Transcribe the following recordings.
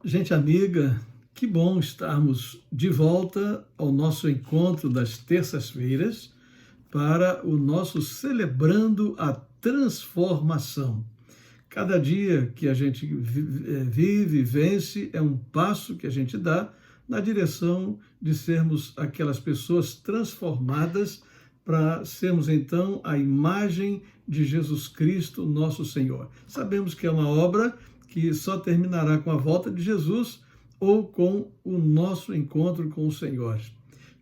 Gente amiga, que bom estarmos de volta ao nosso encontro das terças-feiras para o nosso Celebrando a Transformação. Cada dia que a gente vive, vence, é um passo que a gente dá na direção de sermos aquelas pessoas transformadas para sermos então a imagem de Jesus Cristo, nosso Senhor. Sabemos que é uma obra que só terminará com a volta de Jesus ou com o nosso encontro com o Senhor.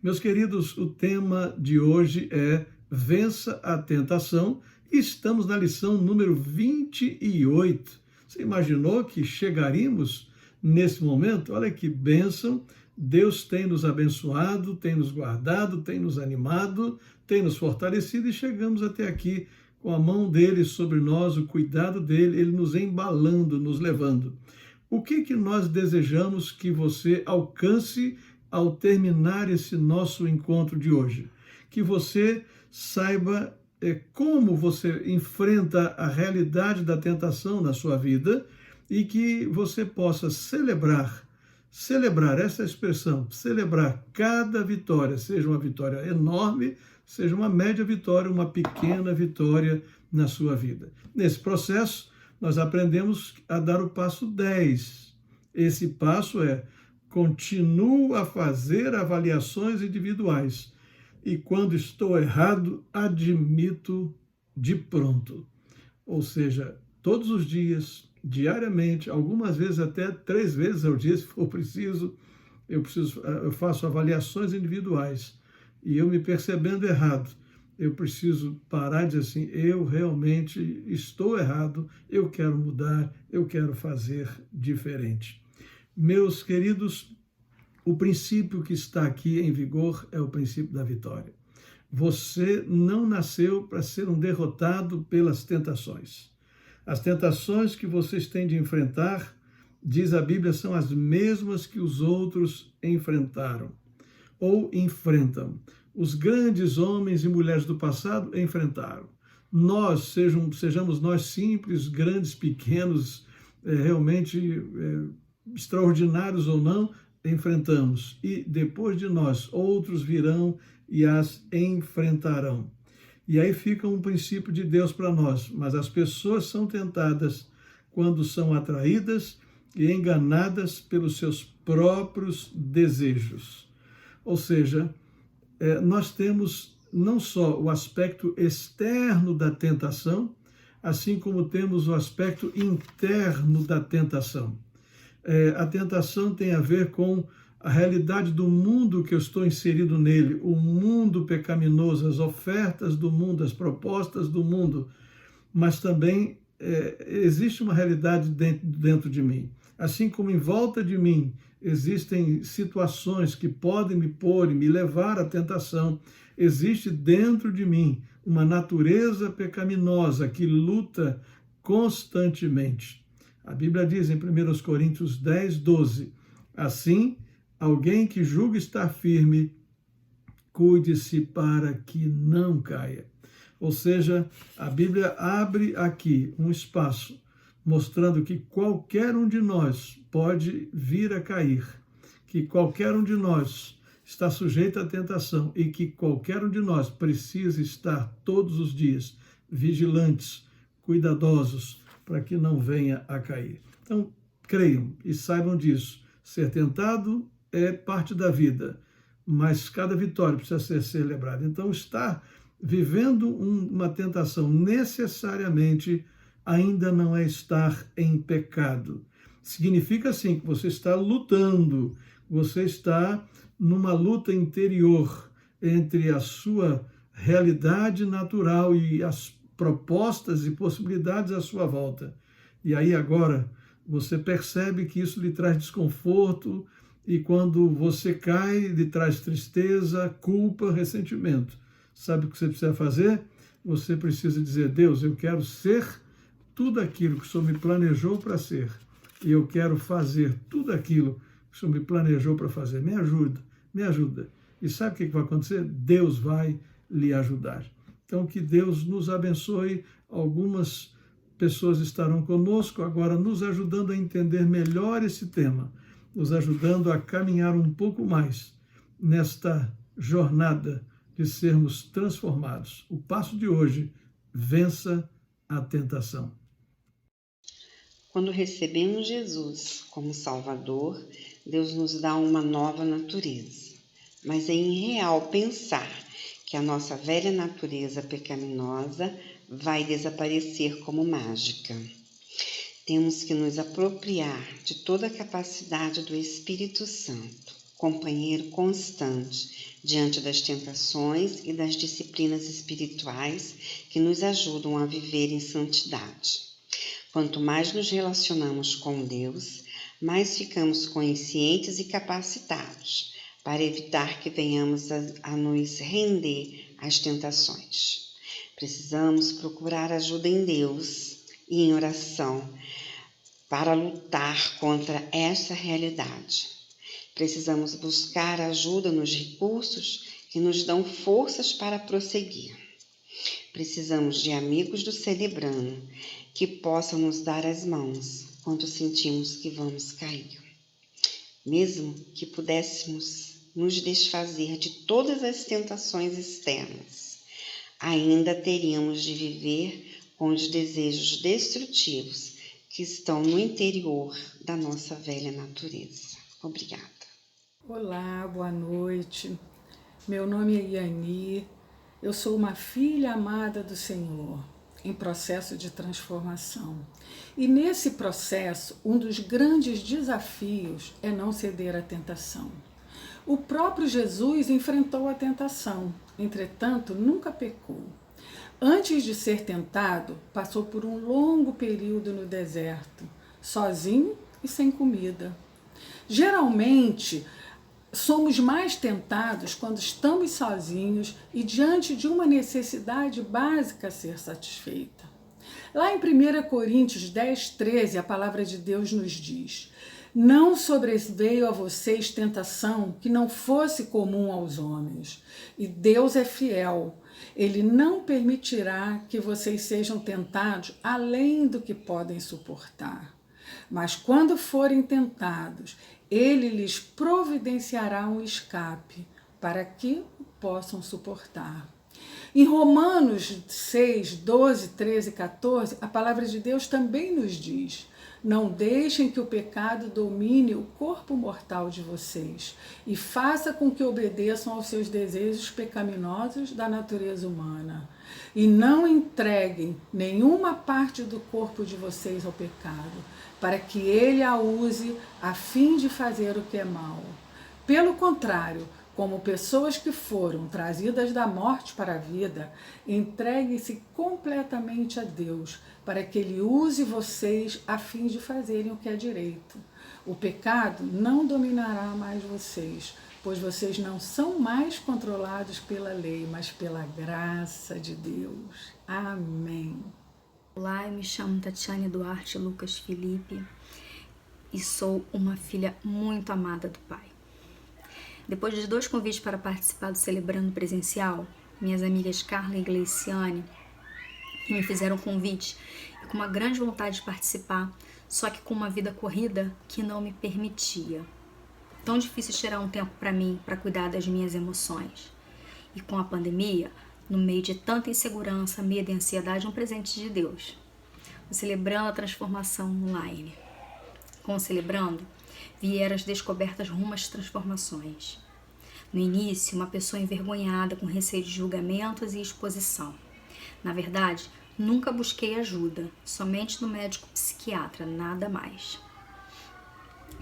Meus queridos, o tema de hoje é Vença a Tentação e estamos na lição número 28. Você imaginou que chegaríamos nesse momento? Olha que bênção! Deus tem nos abençoado, tem nos guardado, tem nos animado, tem nos fortalecido e chegamos até aqui com a mão dele sobre nós, o cuidado dele, ele nos embalando, nos levando. O que nós desejamos que você alcance ao terminar esse nosso encontro de hoje? Que você saiba como você enfrenta a realidade da tentação na sua vida e que você possa celebrar essa expressão, celebrar cada vitória, seja uma vitória enorme, seja uma média vitória, uma pequena vitória na sua vida. Nesse processo, nós aprendemos a dar o passo 10. Esse passo é: continuo a fazer avaliações individuais e quando estou errado, admito de pronto. Ou seja, todos os dias, diariamente, algumas vezes até 3 vezes ao dia, se for preciso, eu faço avaliações individuais. E eu me percebendo errado, eu preciso parar e dizer assim, eu realmente estou errado, eu quero mudar, eu quero fazer diferente. Meus queridos, o princípio que está aqui em vigor é o princípio da vitória. Você não nasceu para ser um derrotado pelas tentações. As tentações que vocês têm de enfrentar, diz a Bíblia, são as mesmas que os outros enfrentaram ou enfrentam. Os grandes homens e mulheres do passado enfrentaram. Nós, sejamos nós simples, grandes, pequenos, realmente extraordinários ou não, enfrentamos. E depois de nós, outros virão e as enfrentarão. E aí fica um princípio de Deus para nós. Mas as pessoas são tentadas quando são atraídas e enganadas pelos seus próprios desejos. Ou seja, nós temos não só o aspecto externo da tentação, assim como temos o aspecto interno da tentação. A tentação tem a ver com a realidade do mundo que eu estou inserido nele, o mundo pecaminoso, as ofertas do mundo, as propostas do mundo, mas também existe uma realidade dentro de mim. Assim como em volta de mim existem situações que podem me pôr e me levar à tentação, existe dentro de mim uma natureza pecaminosa que luta constantemente. A Bíblia diz em 1 Coríntios 10, 12, assim, alguém que julga estar firme, cuide-se para que não caia. Ou seja, a Bíblia abre aqui um espaço mostrando que qualquer um de nós pode vir a cair, que qualquer um de nós está sujeito à tentação e que qualquer um de nós precisa estar todos os dias vigilantes, cuidadosos, para que não venha a cair. Então, creiam e saibam disso. Ser tentado é parte da vida, mas cada vitória precisa ser celebrada. Então, estar vivendo uma tentação necessariamente ainda não é estar em pecado. Significa, sim, que você está lutando, você está numa luta interior entre a sua realidade natural e as propostas e possibilidades à sua volta. E aí agora você percebe que isso lhe traz desconforto e quando você cai, lhe traz tristeza, culpa, ressentimento. Sabe o que você precisa fazer? Você precisa dizer, Deus, eu quero ser tudo aquilo que o Senhor me planejou para ser. E eu quero fazer tudo aquilo que o Senhor me planejou para fazer. Me ajuda, me ajuda. E sabe o que vai acontecer? Deus vai lhe ajudar. Então, que Deus nos abençoe. Algumas pessoas estarão conosco agora nos ajudando a entender melhor esse tema, nos ajudando a caminhar um pouco mais nesta jornada de sermos transformados. O passo de hoje: vença a tentação. Quando recebemos Jesus como Salvador, Deus nos dá uma nova natureza. Mas é irreal pensar que a nossa velha natureza pecaminosa vai desaparecer como mágica. Temos que nos apropriar de toda a capacidade do Espírito Santo, companheiro constante diante das tentações e das disciplinas espirituais que nos ajudam a viver em santidade. Quanto mais nos relacionamos com Deus, mais ficamos conscientes e capacitados para evitar que venhamos a nos render às tentações. Precisamos procurar ajuda em Deus e em oração para lutar contra essa realidade. Precisamos buscar ajuda nos recursos que nos dão forças para prosseguir. Precisamos de amigos do Celebrando que possam nos dar as mãos quando sentimos que vamos cair. Mesmo que pudéssemos nos desfazer de todas as tentações externas, ainda teríamos de viver com os desejos destrutivos que estão no interior da nossa velha natureza. Obrigada. Olá, boa noite. Meu nome é Iani. Eu sou uma filha amada do Senhor, em processo de transformação. E nesse processo, um dos grandes desafios é não ceder à tentação. O próprio Jesus enfrentou a tentação, entretanto, nunca pecou. Antes de ser tentado, passou por um longo período no deserto, sozinho e sem comida. Geralmente, somos mais tentados quando estamos sozinhos e diante de uma necessidade básica a ser satisfeita. Lá em 1 Coríntios 10:13, a palavra de Deus nos diz: não sobreveio a vocês tentação que não fosse comum aos homens. E Deus é fiel. Ele não permitirá que vocês sejam tentados além do que podem suportar. Mas quando forem tentados, Ele lhes providenciará um escape para que o possam suportar. Em Romanos 6, 12, 13 e 14, a palavra de Deus também nos diz: não deixem que o pecado domine o corpo mortal de vocês e faça com que obedeçam aos seus desejos pecaminosos da natureza humana. E não entreguem nenhuma parte do corpo de vocês ao pecado, para que ele a use a fim de fazer o que é mal. Pelo contrário, como pessoas que foram trazidas da morte para a vida, entreguem-se completamente a Deus, para que Ele use vocês a fim de fazerem o que é direito. O pecado não dominará mais vocês, pois vocês não são mais controlados pela lei, mas pela graça de Deus. Amém. Olá, eu me chamo Tatiane Duarte Lucas Felipe e sou uma filha muito amada do Pai. Depois de 2 convites para participar do Celebrando Presencial, minhas amigas Carla e Gleiciane me fizeram convite e com uma grande vontade de participar, só que com uma vida corrida que não me permitia. Tão difícil tirar um tempo para mim, para cuidar das minhas emoções. E com a pandemia, no meio de tanta insegurança, medo e ansiedade, um presente de Deus. O Celebrando a Transformação Online. Com o Celebrando, vieram as descobertas rumo às transformações. No início, uma pessoa envergonhada, com receio de julgamentos e exposição. Na verdade, nunca busquei ajuda, somente no médico psiquiatra, nada mais.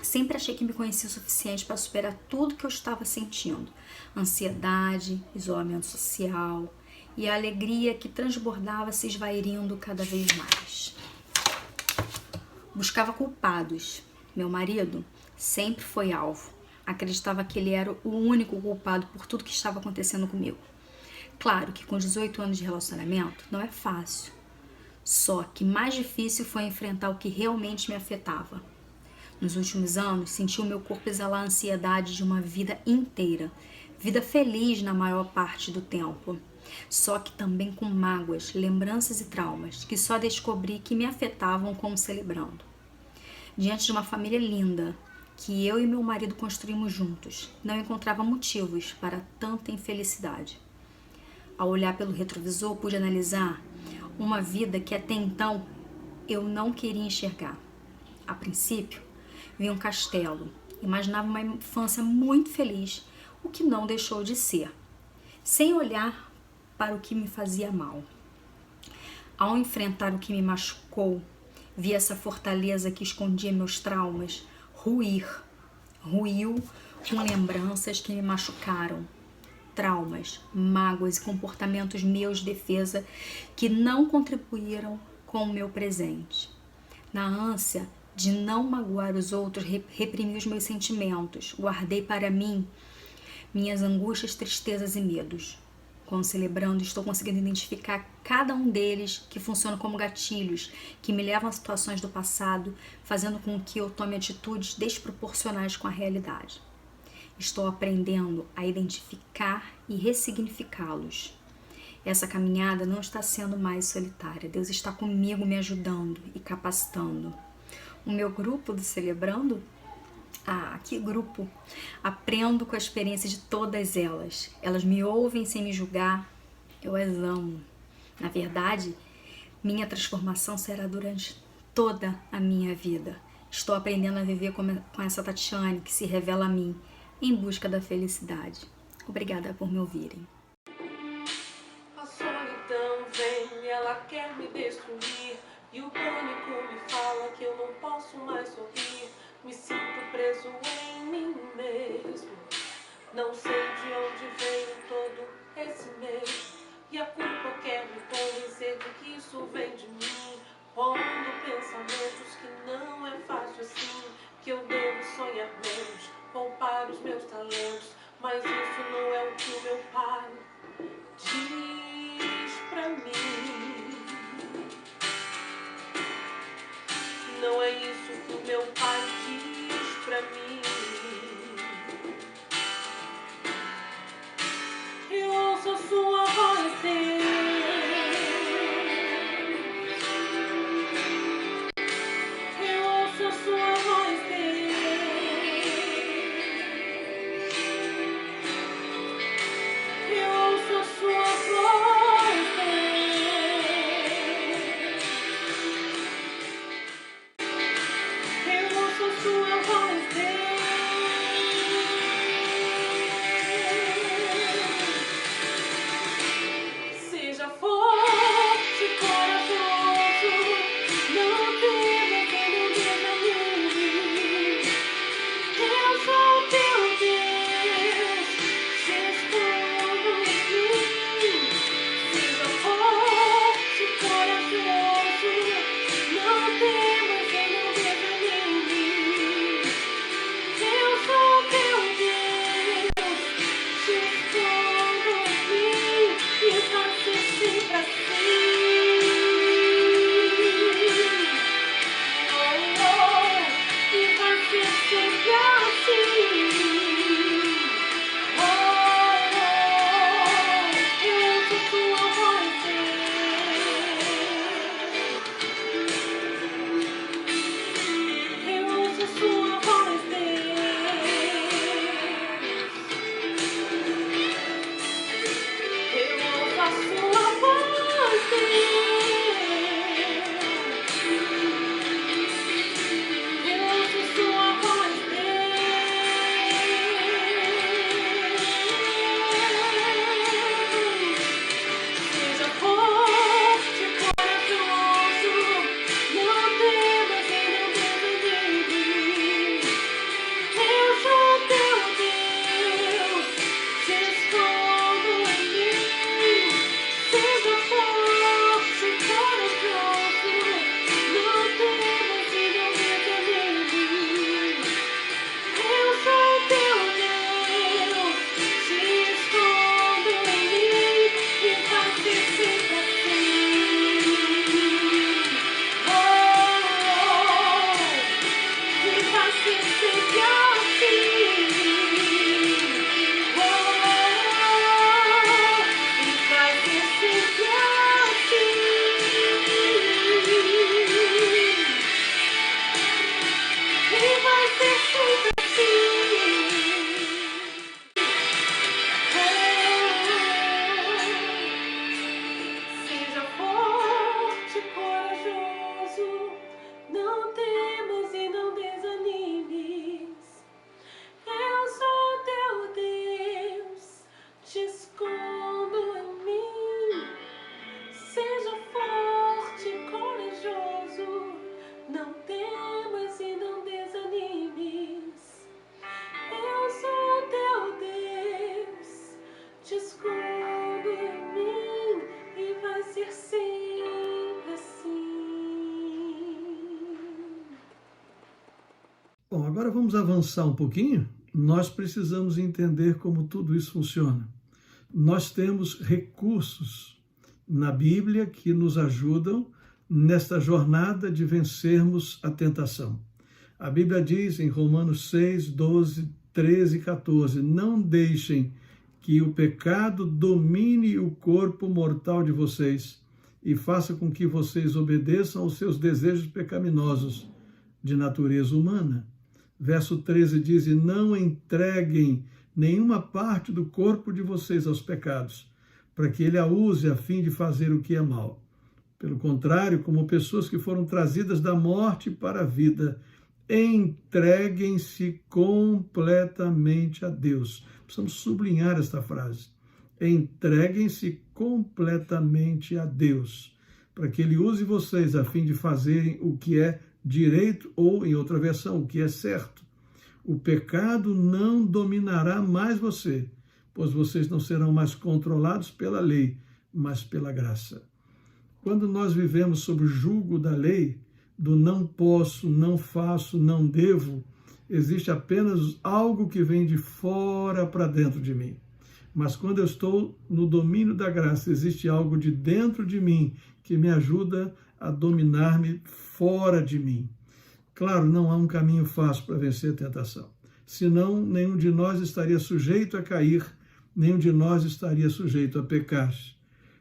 Sempre achei que me conhecia o suficiente para superar tudo que eu estava sentindo. Ansiedade, isolamento social e a alegria que transbordava se esvairindo cada vez mais. Buscava culpados. Meu marido sempre foi alvo. Acreditava que ele era o único culpado por tudo que estava acontecendo comigo. Claro que com 18 anos de relacionamento não é fácil. Só que mais difícil foi enfrentar o que realmente me afetava. Nos últimos anos, senti o meu corpo exalar a ansiedade de uma vida inteira. vida feliz na maior parte do tempo, só que também com mágoas, lembranças e traumas que só descobri que me afetavam como celebrando. Diante de uma família linda que eu e meu marido construímos juntos, não encontrava motivos para tanta infelicidade. Ao olhar pelo retrovisor, pude analisar uma vida que até então eu não queria enxergar. A princípio, vi um castelo, imaginava uma infância muito feliz, o que não deixou de ser, sem olhar para o que me fazia mal. Ao enfrentar o que me machucou, vi essa fortaleza que escondia meus traumas ruiu com lembranças que me machucaram, traumas, mágoas e comportamentos meus de defesa que não contribuíram com o meu presente. Na ânsia de não magoar os outros, reprimi os meus sentimentos, guardei para mim minhas angústias, tristezas e medos. Quando celebrando, estou conseguindo identificar cada um deles que funcionam como gatilhos, que me levam a situações do passado, fazendo com que eu tome atitudes desproporcionais com a realidade. Estou aprendendo a identificar e ressignificá-los. Essa caminhada não está sendo mais solitária. Deus está comigo, me ajudando e capacitando. O meu grupo do Celebrando, que grupo! Aprendo com a experiência de todas elas. Elas me ouvem sem me julgar. Eu as amo. Na verdade, minha transformação será durante toda a minha vida. Estou aprendendo a viver com essa Tatiane que se revela a mim em busca da felicidade. Obrigada por me ouvirem. A solidão vem, ela quer me destruir, e o pânico me fala que eu não posso mais sorrir. Me sinto preso em mim mesmo, não sei de onde veio todo esse medo, e a culpa quer me convencer de que isso vem de mim, pondo pensamentos que não é fácil assim, que eu devo sonhar menos, poupar os meus talentos, mas isso não é o que o meu pai diz pra mim. Não é isso que o meu pai diz pra mim. Eu ouço a sua voz, Deus. Eu ouço a sua voz, Deus. Eu ouço a sua voz. te escondo em mim e vai ser sempre assim. Bom, agora vamos avançar um pouquinho. Nós precisamos entender como tudo isso funciona. Nós temos recursos na Bíblia que nos ajudam nesta jornada de vencermos a tentação. A Bíblia diz em Romanos 6, 12, 13 e 14, não deixem que o pecado domine o corpo mortal de vocês e faça com que vocês obedeçam aos seus desejos pecaminosos de natureza humana. Verso 13 diz, e não entreguem nenhuma parte do corpo de vocês aos pecados, para que ele a use a fim de fazer o que é mal. Pelo contrário, como pessoas que foram trazidas da morte para a vida, entreguem-se completamente a Deus. Precisamos sublinhar esta frase. Entreguem-se completamente a Deus, para que ele use vocês a fim de fazerem o que é direito ou, em outra versão, o que é certo. O pecado não dominará mais você, pois vocês não serão mais controlados pela lei, mas pela graça. Quando nós vivemos sob o jugo da lei, do não posso, não faço, não devo, existe apenas algo que vem de fora para dentro de mim. Mas quando eu estou no domínio da graça, existe algo de dentro de mim que me ajuda a dominar-me fora de mim. Claro, não há um caminho fácil para vencer a tentação. Senão, nenhum de nós estaria sujeito a cair, nenhum de nós estaria sujeito a pecar.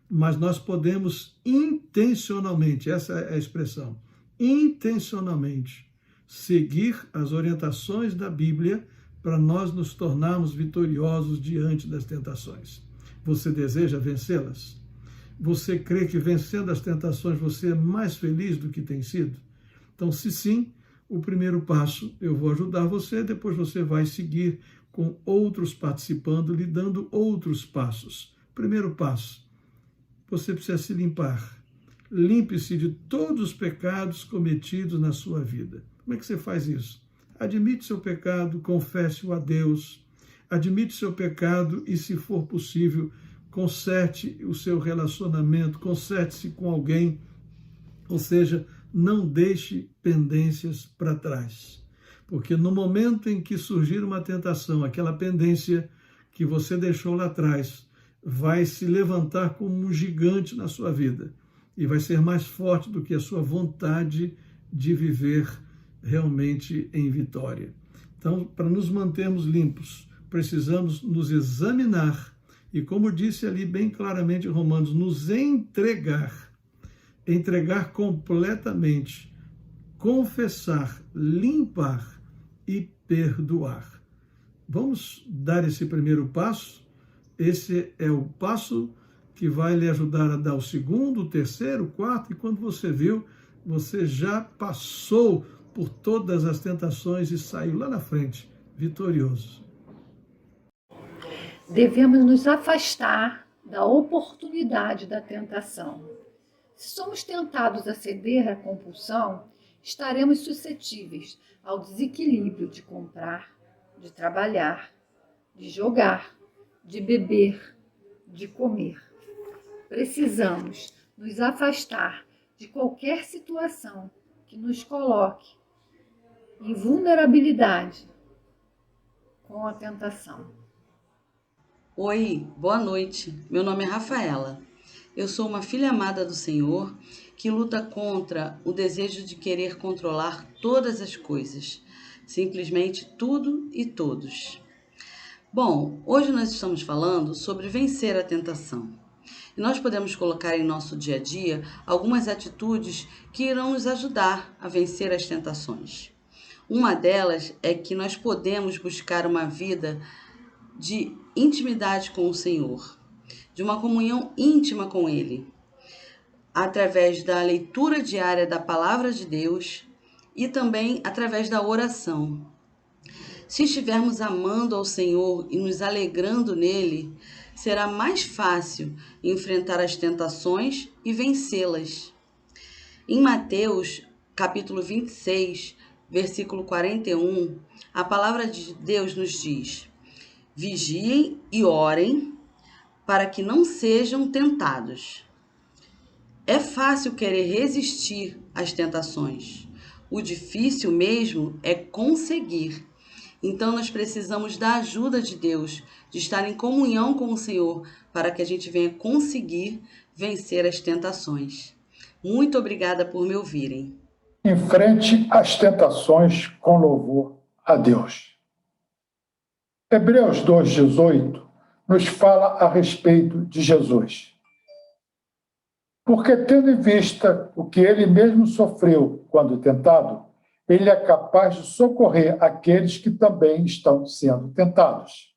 Mas nós podemos intencionalmente, essa é a expressão, intencionalmente, seguir as orientações da Bíblia para nós nos tornarmos vitoriosos diante das tentações. Você deseja vencê-las? Você crê que vencendo as tentações você é mais feliz do que tem sido? Então, se sim, o primeiro passo eu vou ajudar você, depois você vai seguir com outros participando, lhe dando outros passos. Primeiro passo, você precisa se limpar. Limpe-se de todos os pecados cometidos na sua vida. Como é que você faz isso? Admite seu pecado, confesse-o a Deus, admite seu pecado e, se for possível, conserte o seu relacionamento, conserte-se com alguém, ou seja, não deixe pendências para trás. Porque no momento em que surgir uma tentação, aquela pendência que você deixou lá atrás vai se levantar como um gigante na sua vida e vai ser mais forte do que a sua vontade de viver realmente em vitória. Então, para nos mantermos limpos, precisamos nos examinar e, como disse ali bem claramente em Romanos, nos entregar completamente, confessar, limpar e perdoar. Vamos dar esse primeiro passo? Esse é o passo que vai lhe ajudar a dar o segundo, o terceiro, o quarto, e quando você viu, você já passou por todas as tentações e saiu lá na frente, vitorioso. Devemos nos afastar da oportunidade da tentação. Se somos tentados a ceder à compulsão, estaremos suscetíveis ao desequilíbrio de comprar, de trabalhar, de jogar, de beber, de comer. Precisamos nos afastar de qualquer situação que nos coloque em vulnerabilidade com a tentação. Oi, boa noite. Meu nome é Rafaela. Eu sou uma filha amada do Senhor que luta contra o desejo de querer controlar todas as coisas, simplesmente tudo e todos. Bom, hoje nós estamos falando sobre vencer a tentação. E nós podemos colocar em nosso dia a dia algumas atitudes que irão nos ajudar a vencer as tentações. Uma delas é que nós podemos buscar uma vida de intimidade com o Senhor, de uma comunhão íntima com Ele, através da leitura diária da Palavra de Deus e também através da oração. Se estivermos amando ao Senhor e nos alegrando nele, será mais fácil enfrentar as tentações e vencê-las. Em Mateus, capítulo 26, versículo 41, a palavra de Deus nos diz: vigiem e orem para que não sejam tentados. É fácil querer resistir às tentações. O difícil mesmo é conseguir. Então nós precisamos da ajuda de Deus, de estar em comunhão com o Senhor, para que a gente venha conseguir vencer as tentações. Muito obrigada por me ouvirem. Enfrente as tentações com louvor a Deus. Hebreus 2,18 nos fala a respeito de Jesus. Porque, tendo em vista o que ele mesmo sofreu quando tentado, ele é capaz de socorrer aqueles que também estão sendo tentados.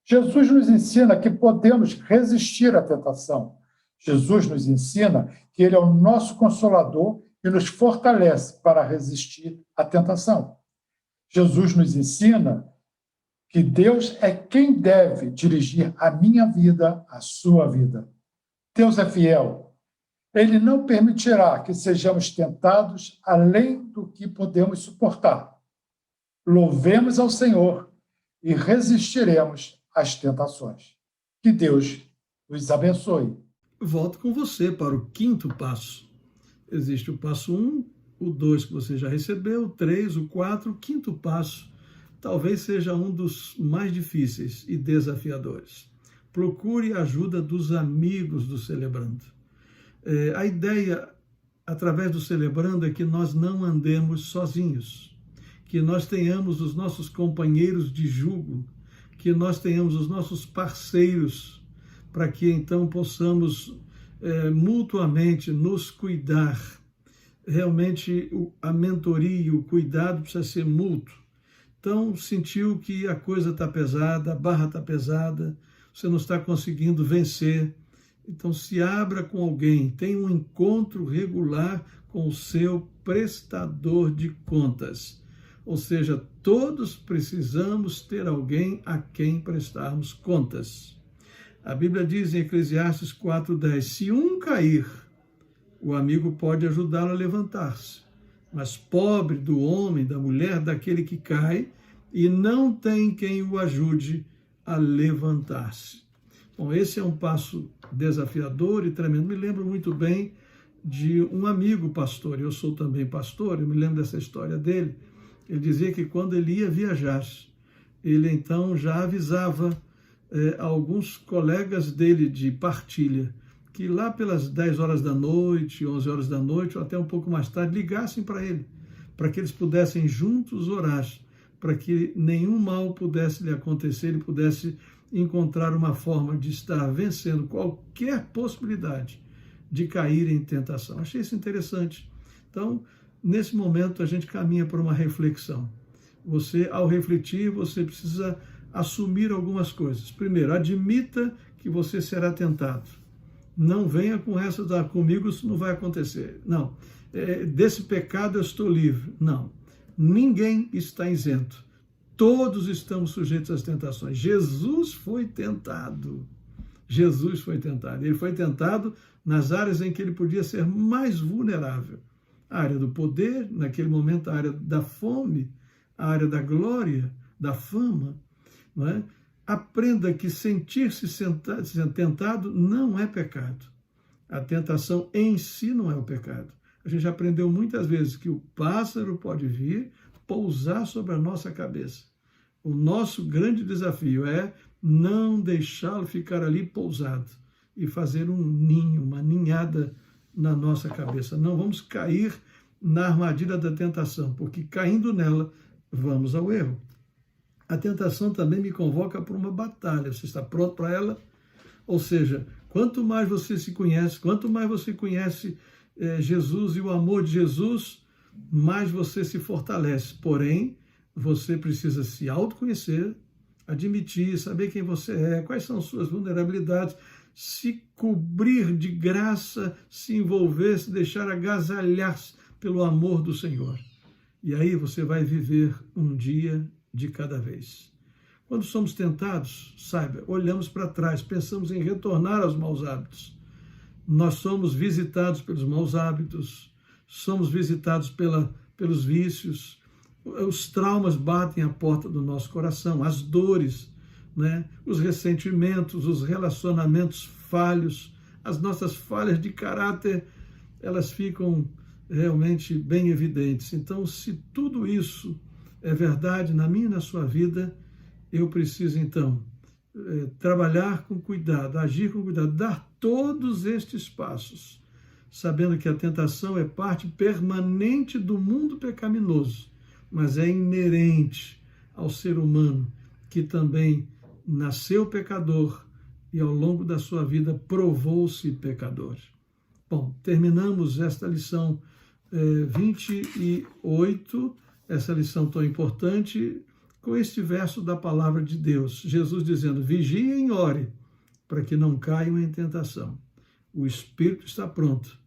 Jesus nos ensina que podemos resistir à tentação. Jesus nos ensina que ele é o nosso consolador e nos fortalece para resistir à tentação. Jesus nos ensina que Deus é quem deve dirigir a minha vida, a sua vida. Deus é fiel. Ele não permitirá que sejamos tentados além do que podemos suportar. Louvemos ao Senhor e resistiremos às tentações. Que Deus nos abençoe. Volto com você para o 5º passo. Existe o passo 1, o 2 que você já recebeu, o 3, o 4, o 5º passo talvez seja um dos mais difíceis e desafiadores. Procure a ajuda dos amigos do Celebrando. A ideia, através do Celebrando, é que nós não andemos sozinhos, que nós tenhamos os nossos companheiros de jugo, que nós tenhamos os nossos parceiros, para que então possamos mutuamente nos cuidar. Realmente a mentoria, o cuidado precisa ser mútuo. Então, sentiu que a coisa está pesada, a barra está pesada, você não está conseguindo vencer. Então, se abra com alguém, tenha um encontro regular com o seu prestador de contas. Ou seja, todos precisamos ter alguém a quem prestarmos contas. A Bíblia diz em Eclesiastes 4:10, se um cair, o amigo pode ajudá-lo a levantar-se. Mas pobre do homem, da mulher, daquele que cai e não tem quem o ajude a levantar-se. Bom, esse é um passo desafiador e tremendo. Me lembro muito bem de um amigo pastor, eu sou também pastor, eu me lembro dessa história dele. Ele dizia que quando ele ia viajar, ele então já avisava alguns colegas dele de partilha, que lá pelas 10 horas da noite, 11 horas da noite, ou até um pouco mais tarde, ligassem para ele, para que eles pudessem juntos orar, para que nenhum mal pudesse lhe acontecer, ele pudesse encontrar uma forma de estar vencendo qualquer possibilidade de cair em tentação. Achei isso interessante. Então, nesse momento, a gente caminha para uma reflexão. Você, ao refletir, você precisa assumir algumas coisas. Primeiro, admita que você será tentado. Não venha com essa, comigo isso não vai acontecer. Não, desse pecado eu estou livre. Não, ninguém está isento. Todos estamos sujeitos às tentações. Jesus foi tentado. Jesus foi tentado. Ele foi tentado nas áreas em que ele podia ser mais vulnerável. A área do poder, naquele momento a área da fome, a área da glória, da fama. Não é? Aprenda que sentir-se tentado não é pecado. A tentação em si não é o pecado. A gente aprendeu muitas vezes que o pássaro pode vir pousar sobre a nossa cabeça. O nosso grande desafio é não deixá-lo ficar ali pousado e fazer um ninho, uma ninhada na nossa cabeça. Não vamos cair na armadilha da tentação, porque caindo nela, vamos ao erro. A tentação também me convoca para uma batalha. Você está pronto para ela? Ou seja, quanto mais você se conhece, quanto mais você conhece Jesus e o amor de Jesus, mais você se fortalece. Porém, você precisa se autoconhecer, admitir, saber quem você é, quais são suas vulnerabilidades, se cobrir de graça, se envolver, se deixar agasalhar pelo amor do Senhor. E aí você vai viver um dia de cada vez. Quando somos tentados, saiba, olhamos para trás, pensamos em retornar aos maus hábitos. Nós somos visitados pelos maus hábitos, somos visitados pelos vícios, os traumas batem à porta do nosso coração, as dores, né? Os ressentimentos, os relacionamentos falhos, as nossas falhas de caráter, elas ficam realmente bem evidentes. Então, se tudo isso é verdade na minha e na sua vida, eu preciso, então, trabalhar com cuidado, agir com cuidado, dar todos estes passos, sabendo que a tentação é parte permanente do mundo pecaminoso, mas é inerente ao ser humano, que também nasceu pecador e ao longo da sua vida provou-se pecador. Bom, terminamos esta lição 28, essa lição tão importante, com este verso da palavra de Deus. Jesus dizendo: vigiem e ore, para que não caiam em tentação. O espírito está pronto,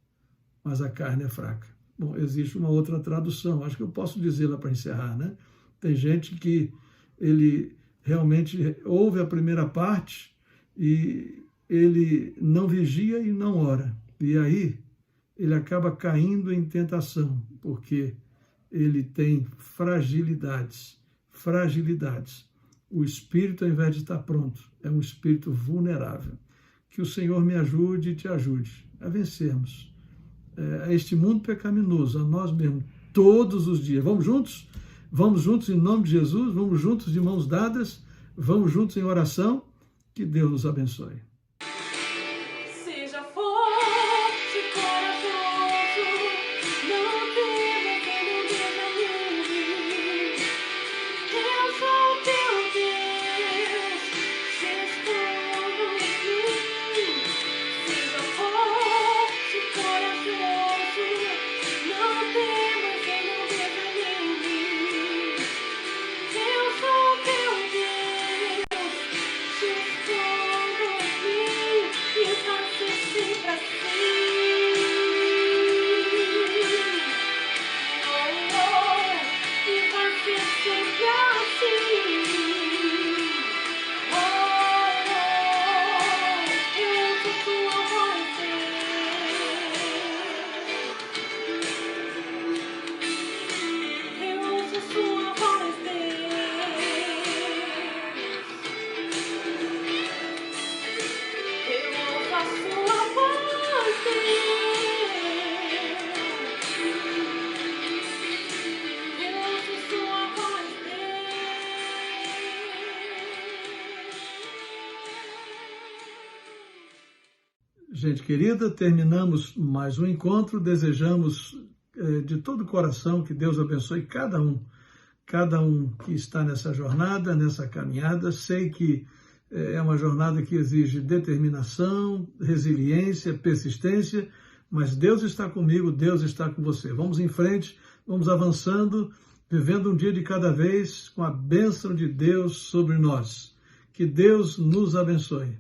mas a carne é fraca. Bom, existe uma outra tradução, acho que eu posso dizê-la para encerrar, né? Tem gente que ele realmente ouve a primeira parte e ele não vigia e não ora. E aí ele acaba caindo em tentação, porque ele tem fragilidades. O espírito, ao invés de estar pronto, é um espírito vulnerável. Que o Senhor me ajude e te ajude a vencermos a este mundo pecaminoso, a nós mesmos, todos os dias. Vamos juntos? Vamos juntos em nome de Jesus, vamos juntos de mãos dadas, vamos juntos em oração. Que Deus nos abençoe. Seja forte, corajoso, não tema, não desanime. Eu sou teu Deus, se escondo em mim. Seja forte, corajoso, não temas e não desanime. Eu sou teu Deus, se escondo em mim e faço sempre assim. E faço sempre assim. Eu uso tua voz, eu uso sua voz, eu ouço a sua voz, eu ouço sua voz, Gente querida, terminamos mais um encontro. Desejamos de todo o coração que Deus abençoe cada um que está nessa jornada, nessa caminhada. Sei que é uma jornada que exige determinação, resiliência, persistência, mas Deus está comigo, Deus está com você. Vamos em frente, vamos avançando, vivendo um dia de cada vez com a bênção de Deus sobre nós. Que Deus nos abençoe.